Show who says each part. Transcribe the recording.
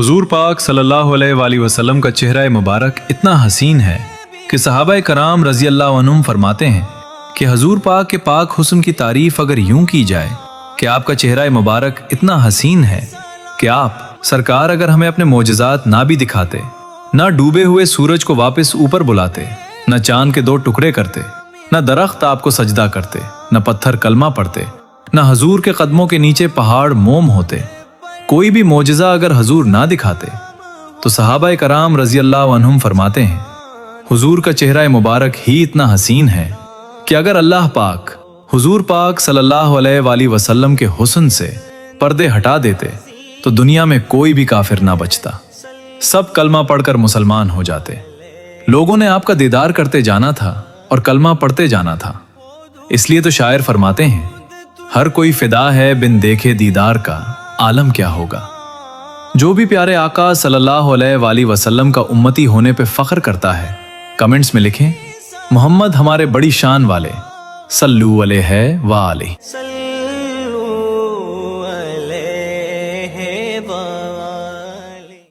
Speaker 1: हुजूर पाक सल्लल्लाहु अलैहि वसल्लम का चेहरा मुबारक इतना हसीन है कि सहाबा कराम रजी अल्लाह अन्हुम फरमाते हैं कि हुजूर पाक के पाक हुस्न की तारीफ अगर यूं की जाए कि आपका चेहरा मुबारक इतना हसीन है कि आप सरकार अगर हमें अपने मोजज़ात ना भी दिखाते, ना डूबे हुए सूरज को वापस ऊपर बुलाते, न चांद के 2 टुकड़े करते, न दरख्त आपको सजदा करते, न पत्थर कलमा पढ़ते, न हजूर के कदमों के नीचे पहाड़ मोम होते, कोई भी मोजज़ा अगर हजूर ना दिखाते, तो सहाबा कराम रजी अल्लाह अन्हुम फरमाते हैं हुजूर का चेहरा मुबारक ही इतना हसीन है कि अगर अल्लाह पाक हुजूर पाक सल्लल्लाहु अलैहि वसल्लम के हुस्न से पर्दे हटा देते तो दुनिया में कोई भी काफिर ना बचता, सब कलमा पढ़कर मुसलमान हो जाते। लोगों ने आपका दीदार करते जाना था और कलमा पढ़ते जाना था। इसलिए तो शायर फरमाते हैं हर कोई फिदा है बिन देखे दीदार का, आलम क्या होगा। जो भी प्यारे आका सल्लल्लाहु अलैहि वसल्लम का उम्मती होने पे फख्र करता है, कमेंट्स में लिखें मोहम्मद हमारे बड़ी शान वाले, सल्लू अलैहि व अलैहि।